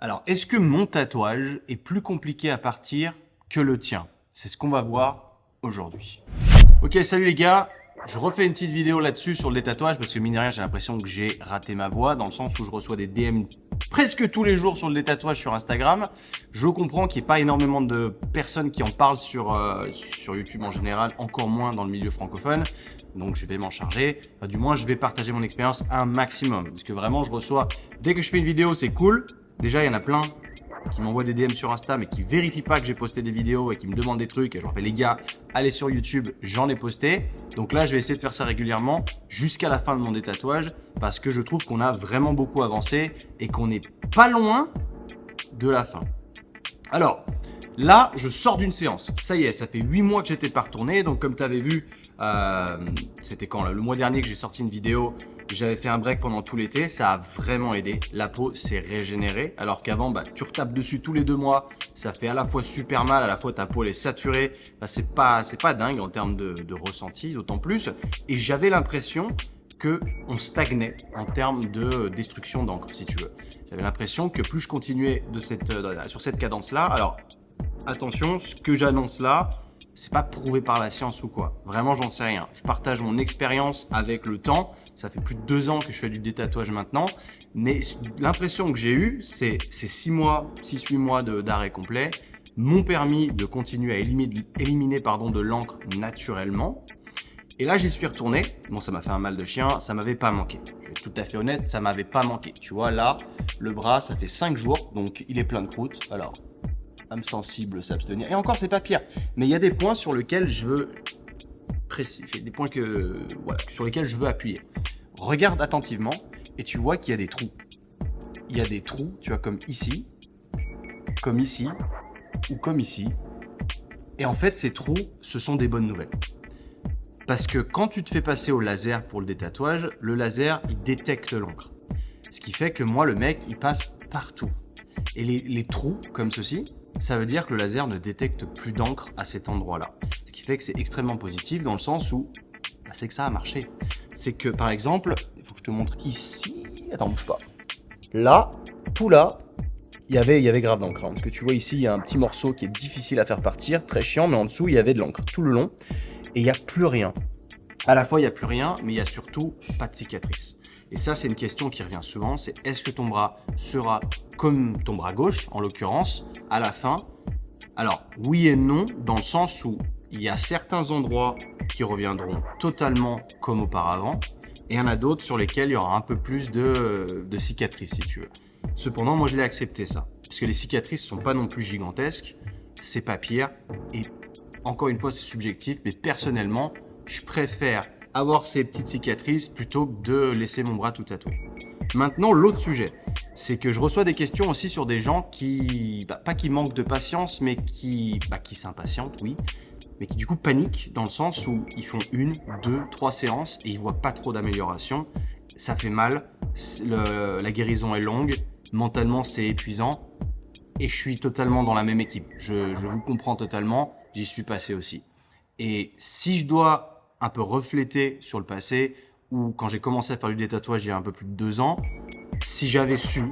Alors, est-ce que mon tatouage est plus compliqué à partir que le tien? C'est ce qu'on va voir aujourd'hui. Ok, salut les gars. Je refais une petite vidéo là-dessus sur le détatouage parce que mine de rien, j'ai l'impression que j'ai raté ma voie dans le sens où je reçois des DM presque tous les jours sur le détatouage sur Instagram. Je comprends qu'il n'y ait pas énormément de personnes qui en parlent sur YouTube en général, encore moins dans le milieu francophone. Donc je vais m'en charger. Enfin, du moins, je vais partager mon expérience un maximum parce que vraiment, je reçois, dès que je fais une vidéo, c'est cool. Déjà, il y en a plein qui m'envoient des DM sur Insta mais qui vérifient pas que j'ai posté des vidéos et qui me demandent des trucs et je leur fais les gars, allez sur YouTube, j'en ai posté. Donc là je vais essayer de faire ça régulièrement jusqu'à la fin de mon détatouage parce que je trouve qu'on a vraiment beaucoup avancé et qu'on n'est pas loin de la fin. Alors là je sors d'une séance, ça y est, ça fait 8 mois que j'étais pas retourné. Donc comme tu avais vu, c'était quand là, le mois dernier que j'ai sorti une vidéo. J'avais fait un break pendant tout l'été, ça a vraiment aidé. La peau s'est régénérée, alors qu'avant, tu retapes dessus tous les 2 mois. Ça fait à la fois super mal, à la fois ta peau elle est saturée. C'est pas dingue en termes de ressenti, d'autant plus. Et j'avais l'impression qu'on stagnait en termes de destruction d'encre, si tu veux. J'avais l'impression que plus je continuais sur cette cadence-là, alors attention, ce que j'annonce là, c'est pas prouvé par la science ou quoi. Vraiment, j'en sais rien. Je partage mon expérience avec le temps. Ça fait plus de 2 ans que je fais du détatouage maintenant. Mais l'impression que j'ai eue, c'est 6-8 mois d'arrêt complet m'ont permis de continuer à éliminer de l'encre naturellement. Et là, j'y suis retourné. Bon, ça m'a fait un mal de chien. Ça m'avait pas manqué. Je vais être tout à fait honnête, ça m'avait pas manqué. Tu vois, là, le bras, ça fait 5 jours. Donc, il est plein de croûte. Alors, âme sensible, s'abstenir. Et encore, c'est pas pire. Mais il y a des points sur lesquels je veux préciser, des points sur lesquels je veux appuyer. Regarde attentivement et tu vois qu'il y a des trous. Il y a des trous, tu vois, comme ici ou comme ici. Et en fait, ces trous, ce sont des bonnes nouvelles. Parce que quand tu te fais passer au laser pour le détatouage, le laser, il détecte l'encre. Ce qui fait que moi, le mec, il passe partout. Et les trous, comme ceci, ça veut dire que le laser ne détecte plus d'encre à cet endroit-là. Ce qui fait que c'est extrêmement positif dans le sens où c'est que ça a marché. C'est que par exemple, il faut que je te montre ici. Attends, bouge pas. Là, tout là, il y avait grave d'encre. Parce que tu vois ici, il y a un petit morceau qui est difficile à faire partir, très chiant, mais en dessous, il y avait de l'encre tout le long. Et il n'y a plus rien. À la fois, il n'y a plus rien, mais il n'y a surtout pas de cicatrice. Et ça, c'est une question qui revient souvent, c'est est-ce que ton bras sera comme ton bras gauche, en l'occurrence, à la fin? Alors, oui et non, dans le sens où il y a certains endroits qui reviendront totalement comme auparavant, et il y en a d'autres sur lesquels il y aura un peu plus de cicatrices, si tu veux. Cependant, moi, je l'ai accepté ça, parce que les cicatrices ne sont pas non plus gigantesques, c'est pas pire, et encore une fois, c'est subjectif, mais personnellement, je préfère avoir ces petites cicatrices plutôt que de laisser mon bras tout tatoué. Maintenant, l'autre sujet, c'est que je reçois des questions aussi sur des gens qui, pas qui manquent de patience, mais qui s'impatientent, oui, mais qui du coup paniquent dans le sens où ils font 1, 2, 3 séances et ils voient pas trop d'amélioration. Ça fait mal, la guérison est longue, mentalement c'est épuisant et je suis totalement dans la même équipe. Je vous comprends totalement, j'y suis passé aussi. Et si je dois un peu refléter sur le passé, ou quand j'ai commencé à faire du détatouage il y a un peu plus de 2 ans, si j'avais su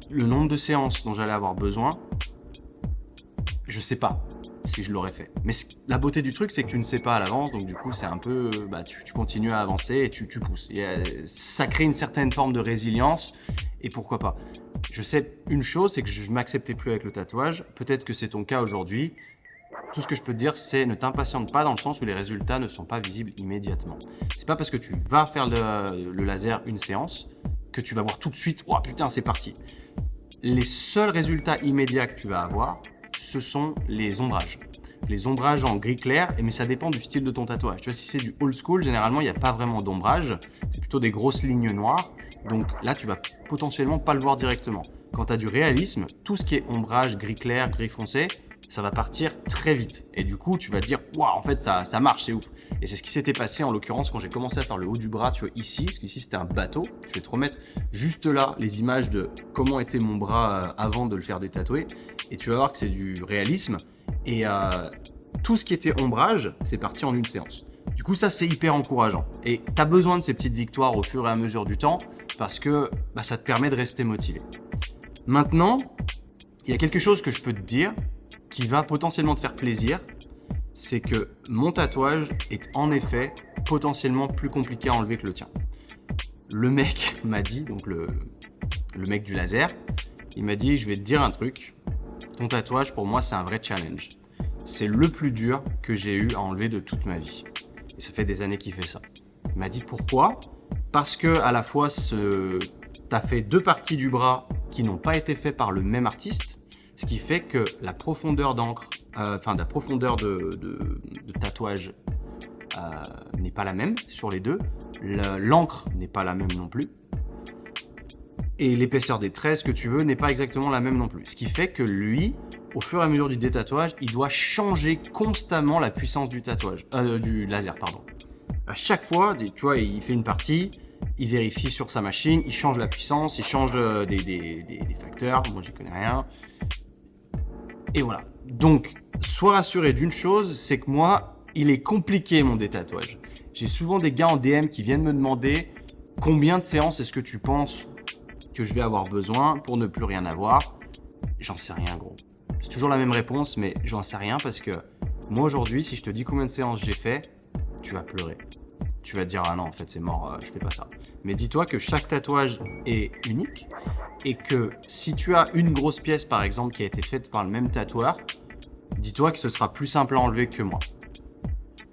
le nombre de séances dont j'allais avoir besoin, je sais pas si je l'aurais fait. Mais la beauté du truc, c'est que tu ne sais pas à l'avance, donc du coup, c'est un peu, tu continues à avancer et tu pousses. Ça crée une certaine forme de résilience, et pourquoi pas. Je sais une chose, c'est que je ne m'acceptais plus avec le tatouage. Peut-être que c'est ton cas aujourd'hui. Tout ce que je peux te dire, c'est ne t'impatiente pas dans le sens où les résultats ne sont pas visibles immédiatement. C'est pas parce que tu vas faire le laser une séance que tu vas voir tout de suite, oh putain, c'est parti. Les seuls résultats immédiats que tu vas avoir, ce sont les ombrages. Les ombrages en gris clair, mais ça dépend du style de ton tatouage. Tu vois, si c'est du old school, généralement, il n'y a pas vraiment d'ombrage. C'est plutôt des grosses lignes noires. Donc là, tu vas potentiellement pas le voir directement. Quand tu as du réalisme, tout ce qui est ombrage, gris clair, gris foncé, ça va partir très vite. Et du coup, tu vas te dire, waouh, en fait, ça marche, c'est ouf. Et c'est ce qui s'était passé en l'occurrence quand j'ai commencé à faire le haut du bras, tu vois, ici, parce qu'ici, c'était un bateau. Je vais te remettre juste là les images de comment était mon bras avant de le faire détatouer. Et tu vas voir que c'est du réalisme. Et tout ce qui était ombrage, c'est parti en une séance. Du coup, ça, c'est hyper encourageant. Et tu as besoin de ces petites victoires au fur et à mesure du temps parce que ça te permet de rester motivé. Maintenant, il y a quelque chose que je peux te dire qui va potentiellement te faire plaisir. C'est que mon tatouage est en effet potentiellement plus compliqué à enlever que le tien. Le mec m'a dit, donc le mec du laser, il m'a dit, je vais te dire un truc, ton tatouage pour moi c'est un vrai challenge. C'est le plus dur que j'ai eu à enlever de toute ma vie. Et ça fait des années qu'il fait ça. Il m'a dit pourquoi? Parce que à la fois, t'as fait 2 parties du bras qui n'ont pas été faites par le même artiste, ce qui fait que la profondeur d'encre, la profondeur de tatouage n'est pas la même sur les deux. L'encre n'est pas la même non plus. Et l'épaisseur des traits, ce que tu veux, n'est pas exactement la même non plus. Ce qui fait que lui, au fur et à mesure du détatouage, il doit changer constamment la puissance du tatouage, du laser, pardon. À chaque fois, tu vois, il fait une partie, il vérifie sur sa machine, il change la puissance, il change des facteurs, moi j'y connais rien. Et voilà. Donc, sois rassuré d'une chose, c'est que moi, il est compliqué mon détatouage. J'ai souvent des gars en DM qui viennent me demander combien de séances est-ce que tu penses que je vais avoir besoin pour ne plus rien avoir. J'en sais rien, gros. C'est toujours la même réponse, mais j'en sais rien parce que moi aujourd'hui, si je te dis combien de séances j'ai fait, tu vas pleurer. Tu vas te dire ah non, en fait c'est mort, je fais pas ça. Mais dis-toi que chaque tatouage est unique et que si tu as une grosse pièce par exemple qui a été faite par le même tatoueur, dis-toi que ce sera plus simple à enlever que moi.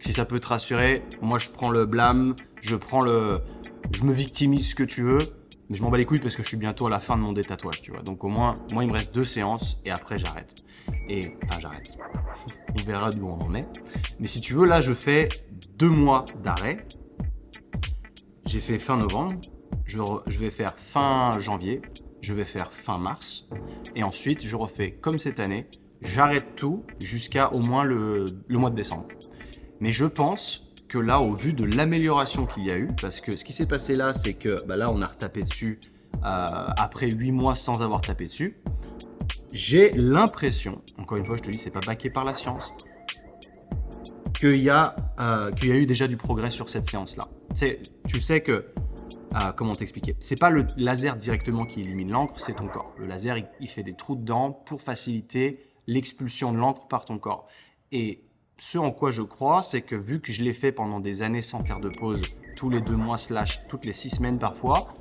Si ça peut te rassurer, moi je prends le blâme, je me victimise ce que tu veux. Mais je m'en bats les couilles parce que je suis bientôt à la fin de mon détatouage, tu vois. Donc au moins, moi il me reste 2 séances et après j'arrête. J'arrête. On verra d'où on en est. Mais si tu veux, là je fais 2 mois d'arrêt. J'ai fait fin novembre, je vais faire fin janvier, je vais faire fin mars. Et ensuite, je refais comme cette année, j'arrête tout jusqu'à au moins le mois de décembre. Mais je pense que là, au vu de l'amélioration qu'il y a eu, parce que ce qui s'est passé là, c'est que là, on a retapé dessus après 8 mois sans avoir tapé dessus. J'ai l'impression, encore une fois, je te dis, c'est pas baqué par la science, qu'il y a eu déjà du progrès sur cette séance-là. Tu sais que, comment t'expliquer, c'est pas le laser directement qui élimine l'encre, c'est ton corps. Le laser, il fait des trous dedans pour faciliter l'expulsion de l'encre par ton corps. Et ce en quoi je crois, c'est que vu que je l'ai fait pendant des années sans faire de pause, tous les 2 mois / toutes les 6 semaines parfois,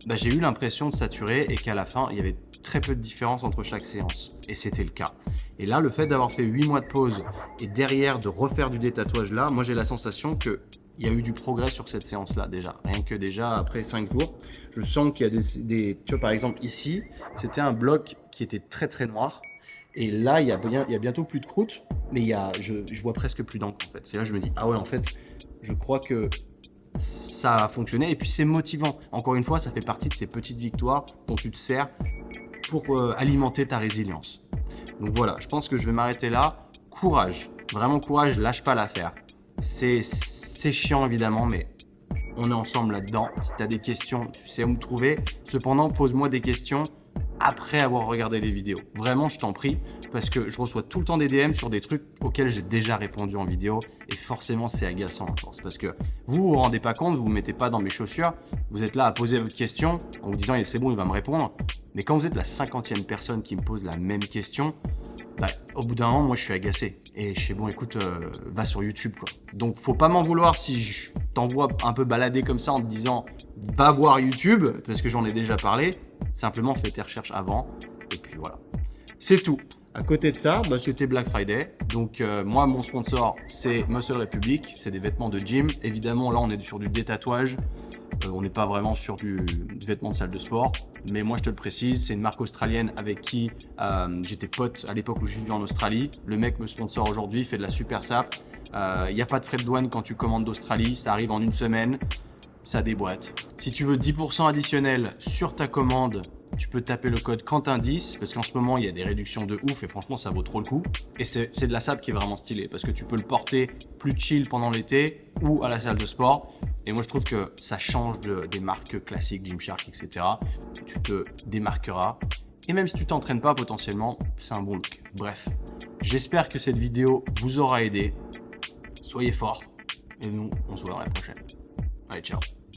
j'ai eu l'impression de saturer et qu'à la fin, il y avait très peu de différence entre chaque séance. Et c'était le cas. Et là, le fait d'avoir fait 8 mois de pause et derrière de refaire du détatouage là, moi j'ai la sensation qu'il y a eu du progrès sur cette séance-là déjà. Rien que déjà après 5 jours, je sens qu'il y a des... Tu vois, par exemple ici, c'était un bloc qui était très très noir. Et là, il y a bientôt plus de croûte, mais je vois presque plus d'encre en fait. C'est là que je me dis, ah ouais, en fait, je crois que ça a fonctionné. Et puis c'est motivant. Encore une fois, ça fait partie de ces petites victoires dont tu te sers pour alimenter ta résilience. Donc voilà, je pense que je vais m'arrêter là. Courage, vraiment courage, lâche pas l'affaire. C'est chiant évidemment, mais on est ensemble là-dedans. Si tu as des questions, tu sais où me trouver. Cependant, pose-moi des questions après avoir regardé les vidéos. Vraiment, je t'en prie, parce que je reçois tout le temps des DM sur des trucs auxquels j'ai déjà répondu en vidéo, et forcément, c'est agaçant à force, parce que vous vous rendez pas compte, vous vous mettez pas dans mes chaussures, vous êtes là à poser votre question en vous disant, c'est bon, il va me répondre, mais quand vous êtes la 50e personne qui me pose la même question, au bout d'un moment, moi, je suis agacé, et je fais, bon, écoute, va sur YouTube, quoi. Donc, faut pas m'en vouloir si je t'envoie un peu balader comme ça en te disant, va voir YouTube, parce que j'en ai déjà parlé. Simplement, fais tes recherches avant. Et puis voilà. C'est tout. À côté de ça, c'était Black Friday. Donc, moi, mon sponsor, c'est Muscle Republic. C'est des vêtements de gym. Évidemment, là, on est sur du détatouage. On n'est pas vraiment sur du vêtement de salle de sport. Mais moi, je te le précise, c'est une marque australienne avec qui j'étais pote à l'époque où je vivais en Australie. Le mec me sponsor aujourd'hui, il fait de la super sap. Il n'y a pas de frais de douane quand tu commandes d'Australie. Ça arrive en 1 semaine. Ça déboîte. Si tu veux 10% additionnel sur ta commande, tu peux taper le code Quentin10 parce qu'en ce moment, il y a des réductions de ouf et franchement, ça vaut trop le coup. Et c'est de la sap qui est vraiment stylée parce que tu peux le porter plus chill pendant l'été ou à la salle de sport. Et moi, je trouve que ça change des marques classiques, Gymshark, etc. Tu te démarqueras. Et même si tu t'entraînes pas, potentiellement, c'est un bon look. Bref, j'espère que cette vidéo vous aura aidé. Soyez forts. Et nous, on se voit dans la prochaine. Allez, ciao.